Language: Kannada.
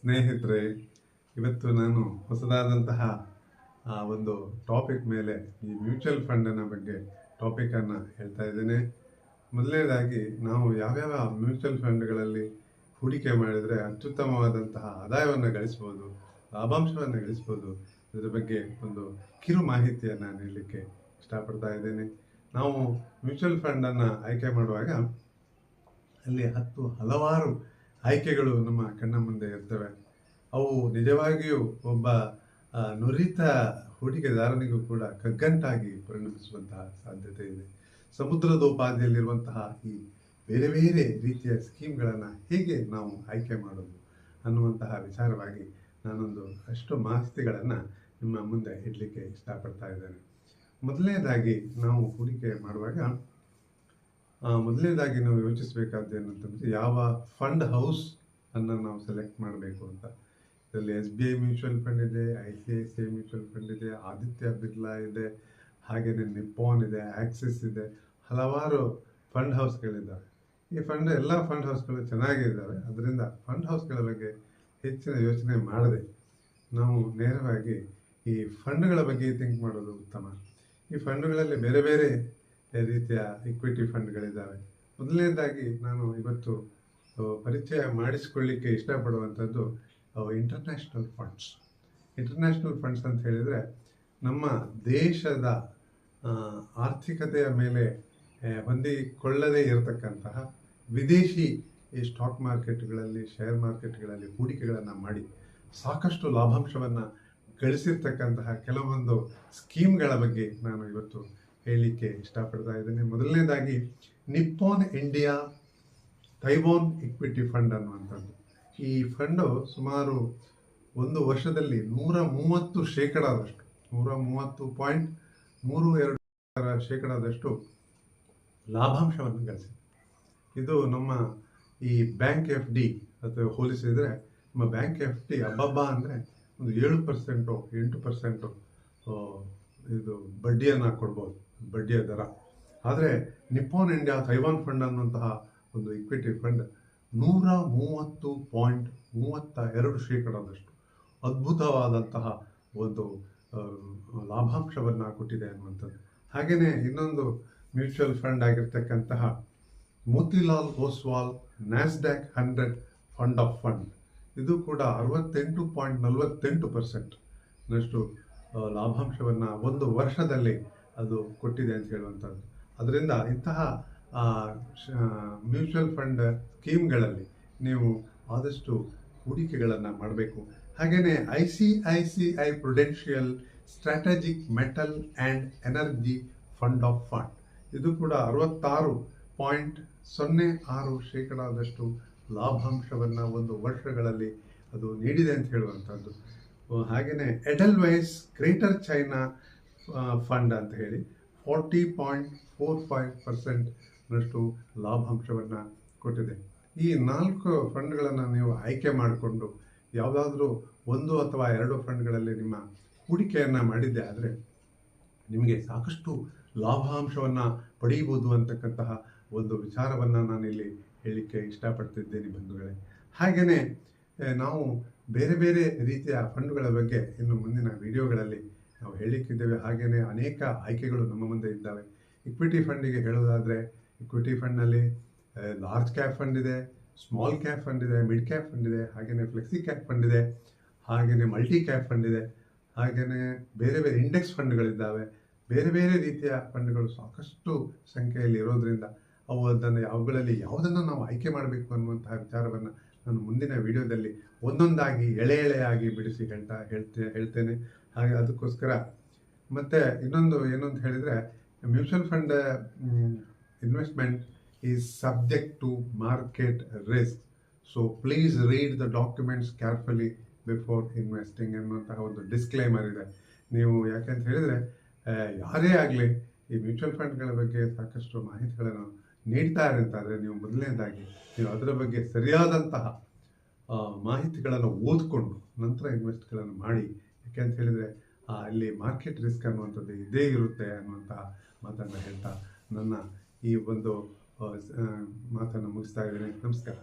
ಸ್ನೇಹಿತರೆ, ಇವತ್ತು ನಾನು ಹೊಸದಾದಂತಹ ಒಂದು ಟಾಪಿಕ್ ಮೇಲೆ ಈ ಮ್ಯೂಚುವಲ್ ಫಂಡಿನ ಬಗ್ಗೆ ಟಾಪಿಕನ್ನು ಹೇಳ್ತಾ ಇದ್ದೇನೆ. ಮೊದಲನೇದಾಗಿ ನಾವು ಯಾವ್ಯಾವ ಮ್ಯೂಚುವಲ್ ಫಂಡ್ಗಳಲ್ಲಿ ಹೂಡಿಕೆ ಮಾಡಿದರೆ ಅತ್ಯುತ್ತಮವಾದಂತಹ ಆದಾಯವನ್ನು ಗಳಿಸ್ಬೋದು, ಲಾಭಾಂಶವನ್ನು ಗಳಿಸ್ಬೋದು, ಇದರ ಬಗ್ಗೆ ಒಂದು ಕಿರು ಮಾಹಿತಿಯನ್ನು ನೀಡಲಿಕ್ಕೆ ಇಷ್ಟಪಡ್ತಾ ಇದ್ದೇನೆ. ನಾವು ಮ್ಯೂಚುವಲ್ ಫಂಡನ್ನು ಆಯ್ಕೆ ಮಾಡುವಾಗ ಅಲ್ಲಿ ಹಲವಾರು ಆಯ್ಕೆಗಳು ನಮ್ಮ ಕಣ್ಣ ಮುಂದೆ ಇರ್ತವೆ. ಅವು ನಿಜವಾಗಿಯೂ ಒಬ್ಬ ನುರಿತ ಹೂಡಿಕೆದಾರನಿಗೂ ಕೂಡ ಕಗ್ಗಂಟಾಗಿ ಪರಿಣಮಿಸುವಂತಹ ಸಾಧ್ಯತೆ ಇದೆ. ಸಮುದ್ರದೋಪಾದಿಯಲ್ಲಿರುವಂತಹ ಈ ಬೇರೆ ಬೇರೆ ರೀತಿಯ ಸ್ಕೀಮ್ಗಳನ್ನು ಹೇಗೆ ನಾವು ಆಯ್ಕೆ ಮಾಡೋದು ಅನ್ನುವಂತಹ ವಿಚಾರವಾಗಿ ನಾನೊಂದು ಅಷ್ಟು ಮಾಹಿತಿಗಳನ್ನು ನಿಮ್ಮ ಮುಂದೆ ಇಡಲಿಕ್ಕೆ ಇಷ್ಟಪಡ್ತಾ ಇದ್ದೇನೆ. ಮೊದಲನೇದಾಗಿ ನಾವು ಹೂಡಿಕೆ ಮಾಡುವಾಗ ಮೊದಲನೇದಾಗಿ ನಾವು ಯೋಚಿಸಬೇಕಾದ್ದು ಏನಂತಂದರೆ, ಯಾವ ಫಂಡ್ ಹೌಸ್ ಅನ್ನು ನಾವು ಸೆಲೆಕ್ಟ್ ಮಾಡಬೇಕು ಅಂತ. ಇದರಲ್ಲಿ SBI ಮ್ಯೂಚುವಲ್ ಫಂಡ್ ಇದೆ, ICICI ಮ್ಯೂಚುವಲ್ ಫಂಡ್ ಇದೆ, ಆದಿತ್ಯ ಬಿರ್ಲಾ ಇದೆ, ಹಾಗೆಯೇ ನಿಪ್ಪಾನ್ ಇದೆ, ಆಕ್ಸಿಸ್ ಇದೆ, ಹಲವಾರು ಫಂಡ್ ಹೌಸ್ಗಳಿದ್ದಾವೆ. ಈ ಎಲ್ಲ ಫಂಡ್ ಹೌಸ್ಗಳು ಚೆನ್ನಾಗಿದ್ದಾವೆ. ಅದರಿಂದ ಫಂಡ್ ಹೌಸ್ಗಳ ಬಗ್ಗೆ ಹೆಚ್ಚಿನ ಯೋಚನೆ ಮಾಡದೆ ನಾವು ನೇರವಾಗಿ ಈ ಫಂಡ್ಗಳ ಬಗ್ಗೆ ಥಿಂಕ್ ಮಾಡೋದು ಉತ್ತಮ. ಈ ಫಂಡ್ಗಳಲ್ಲಿ ಬೇರೆ ಬೇರೆ ರೀತಿಯ ಇಕ್ವಿಟಿ ಫಂಡ್ಗಳಿದ್ದಾವೆ. ಮೊದಲನೇದಾಗಿ ನಾನು ಇವತ್ತು ಪರಿಚಯ ಮಾಡಿಸಿಕೊಳ್ಳಿಕ್ಕೆ ಇಷ್ಟಪಡುವಂಥದ್ದು ಇಂಟರ್ನ್ಯಾಷನಲ್ ಫಂಡ್ಸ್. ಇಂಟರ್ನ್ಯಾಷನಲ್ ಫಂಡ್ಸ್ ಅಂತ ಹೇಳಿದರೆ, ನಮ್ಮ ದೇಶದ ಆರ್ಥಿಕತೆಯ ಮೇಲೆ ಹೊಂದಿಕೊಳ್ಳದೇ ಇರತಕ್ಕಂತಹ ವಿದೇಶಿ ಈ ಸ್ಟಾಕ್ ಮಾರ್ಕೆಟ್ಗಳಲ್ಲಿ, ಶೇರ್ ಮಾರ್ಕೆಟ್ಗಳಲ್ಲಿ ಹೂಡಿಕೆಗಳನ್ನು ಮಾಡಿ ಸಾಕಷ್ಟು ಲಾಭಾಂಶವನ್ನು ಗಳಿಸಿರ್ತಕ್ಕಂತಹ ಕೆಲವೊಂದು ಸ್ಕೀಮ್ಗಳ ಬಗ್ಗೆ ನಾನು ಇವತ್ತು ಹೇಳಲಿಕ್ಕೆ ಇಷ್ಟಪಡ್ತಾ ಇದ್ದೇನೆ. ಮೊದಲನೇದಾಗಿ Nippon India Taiwan equity fund ಅನ್ನುವಂಥದ್ದು. ಈ ಫಂಡು ಸುಮಾರು ಒಂದು ವರ್ಷದಲ್ಲಿ 130% 130.32% ಲಾಭಾಂಶವನ್ನು ಗಳಿಸಿದೆ. ಇದು ನಮ್ಮ ಈ ಬ್ಯಾಂಕ್ FD ಅಥವಾ ಹೋಲಿಸಿದರೆ ನಮ್ಮ ಬ್ಯಾಂಕ್ FD ಹಬ್ಬ ಅಂದರೆ ಒಂದು 7% 8% ಇದು ಬಡ್ಡಿಯನ್ನು ಕೊಡ್ಬೋದು, ಬಡ್ಡಿಯ ದರ. ಆದರೆ ನಿಪ್ಪಾನ್ ಇಂಡಿಯಾ ತೈವಾನ್ ಫಂಡ್ ಅನ್ನುವಂತಹ ಒಂದು ಇಕ್ವಿಟಿ ಫಂಡ್ 130.32% ಅದ್ಭುತವಾದಂತಹ ಒಂದು ಲಾಭಾಂಶವನ್ನು ಕೊಟ್ಟಿದೆ ಅನ್ನುವಂಥದ್ದು. ಹಾಗೆಯೇ ಇನ್ನೊಂದು ಮ್ಯೂಚುವಲ್ ಫಂಡ್ ಆಗಿರ್ತಕ್ಕಂತಹ Motilal Oswal Nasdaq 100 fund of fund, ಇದು ಕೂಡ 68.48% ಲಾಭಾಂಶವನ್ನು ಒಂದು ವರ್ಷದಲ್ಲಿ ಅದು ಕೊಟ್ಟಿದೆ ಅಂತ ಹೇಳುವಂಥದ್ದು. ಅದರಿಂದ ಇಂತಹ ಮ್ಯೂಚುವಲ್ ಫಂಡ್ ಸ್ಕೀಮ್ಗಳಲ್ಲಿ ನೀವು ಆದಷ್ಟು ಹೂಡಿಕೆಗಳನ್ನು ಮಾಡಬೇಕು. ಹಾಗೆಯೇ ICICI Prudential strategic metal and energy fund of fund, ಇದು ಕೂಡ 66.06% ಲಾಭಾಂಶವನ್ನು ಒಂದು ವರ್ಷಗಳಲ್ಲಿ ಅದು ನೀಡಿದೆ ಅಂತ ಹೇಳುವಂಥದ್ದು. ಹಾಗೆಯೇ ಎಡೆಲ್ವೈಸ್ ಗ್ರೇಟರ್ ಚೈನಾ ಫಂಡ್ ಅಂತ ಹೇಳಿ 40.45% ಲಾಭಾಂಶವನ್ನು ಕೊಟ್ಟಿದೆ. ಈ 4 ಫಂಡ್ಗಳನ್ನು ನೀವು ಆಯ್ಕೆ ಮಾಡಿಕೊಂಡು ಯಾವುದಾದ್ರೂ 1 ಅಥವಾ 2 ಫಂಡ್ಗಳಲ್ಲಿ ನಿಮ್ಮ ಹೂಡಿಕೆಯನ್ನು ಮಾಡಿದ್ದೆ ಆದರೆ ನಿಮಗೆ ಸಾಕಷ್ಟು ಲಾಭಾಂಶವನ್ನು ಪಡೆಯಬಹುದು ಅಂತಕ್ಕಂತಹ ಒಂದು ವಿಚಾರವನ್ನು ನಾನಿಲ್ಲಿ ಹೇಳಲಿಕ್ಕೆ ಇಷ್ಟಪಡ್ತಿದ್ದೇನೆ ಬಂಧುಗಳೇ. ಹಾಗೆಯೇ ನಾವು ಬೇರೆ ಬೇರೆ ರೀತಿಯ ಫಂಡ್ಗಳ ಬಗ್ಗೆ ಇನ್ನು ಮುಂದಿನ ವಿಡಿಯೋಗಳಲ್ಲಿ ನಾವು ಹೇಳಲಿಕ್ಕಿದ್ದೇವೆ. ಹಾಗೆಯೇ ಅನೇಕ ಆಯ್ಕೆಗಳು ನಮ್ಮ ಮುಂದೆ ಇದ್ದಾವೆ. ಇಕ್ವಿಟಿ ಫಂಡಿಗೆ ಹೇಳೋದಾದರೆ, ಇಕ್ವಿಟಿ ಫಂಡ್ನಲ್ಲಿ ಲಾರ್ಜ್ ಕ್ಯಾಪ್ ಫಂಡ್ ಇದೆ, ಸ್ಮಾಲ್ ಕ್ಯಾಪ್ ಫಂಡ್ ಇದೆ, ಮಿಡ್ ಕ್ಯಾಪ್ ಫಂಡ್ ಇದೆ, ಹಾಗೆಯೇ ಫ್ಲೆಕ್ಸಿ ಕ್ಯಾಪ್ ಫಂಡ್ ಇದೆ, ಹಾಗೆಯೇ ಮಲ್ಟಿ ಕ್ಯಾಪ್ ಫಂಡ್ ಇದೆ, ಹಾಗೆಯೇ ಬೇರೆ ಬೇರೆ ಇಂಡೆಕ್ಸ್ ಫಂಡ್ಗಳಿದ್ದಾವೆ. ಬೇರೆ ಬೇರೆ ರೀತಿಯ ಫಂಡ್ಗಳು ಸಾಕಷ್ಟು ಸಂಖ್ಯೆಯಲ್ಲಿ ಇರೋದರಿಂದ ಅವುಗಳಲ್ಲಿ ಯಾವುದನ್ನು ನಾವು ಆಯ್ಕೆ ಮಾಡಬೇಕು ಅನ್ನುವಂತಹ ವಿಚಾರವನ್ನು ನಾನು ಮುಂದಿನ ವಿಡಿಯೋದಲ್ಲಿ ಒಂದೊಂದಾಗಿ ಎಳೆಯಾಗಿ ಬಿಡಿಸಿ ಹೇಳ್ತೇನೆ. ಹಾಗೆ ಅದಕ್ಕೋಸ್ಕರ ಮತ್ತೆ ಇನ್ನೊಂದು ಏನು ಅಂತ ಹೇಳಿದರೆ, mutual fund investment is subject to market risk, so please read the documents carefully before investing ಎನ್ನುವಂತಹ ಒಂದು ಡಿಸ್ಕ್ಲೇಮರ್ ಇದೆ. ನೀವು ಯಾಕೆಂತ ಹೇಳಿದರೆ, ಯಾರೇ ಆಗಲಿ ಈ ಮ್ಯೂಚುವಲ್ ಫಂಡ್ಗಳ ಬಗ್ಗೆ ಸಾಕಷ್ಟು ಮಾಹಿತಿಗಳನ್ನು ನೀಡ್ತಾರೆ ಅಂತಾದರೆ ನೀವು ಮೊದಲನೇದಾಗಿ ನೀವು ಅದರ ಬಗ್ಗೆ ಸರಿಯಾದಂತಹ ಮಾಹಿತಿಗಳನ್ನು ಓದಿಕೊಂಡು ನಂತರ ಇನ್ವೆಸ್ಟ್ಗಳನ್ನು ಮಾಡಿ. ಯಾಕೆಂತ ಹೇಳಿದರೆ ಅಲ್ಲಿ ಮಾರ್ಕೆಟ್ ರಿಸ್ಕ್ ಅನ್ನುವಂಥದ್ದು ಇದೇ ಇರುತ್ತೆ ಅನ್ನುವಂತಹ ಮಾತನ್ನು ಹೇಳ್ತಾ ನನ್ನ ಈ ಒಂದು ಮಾತನ್ನು ಮುಗಿಸ್ತಾ ಇದ್ದೇನೆ. ನಮಸ್ಕಾರ.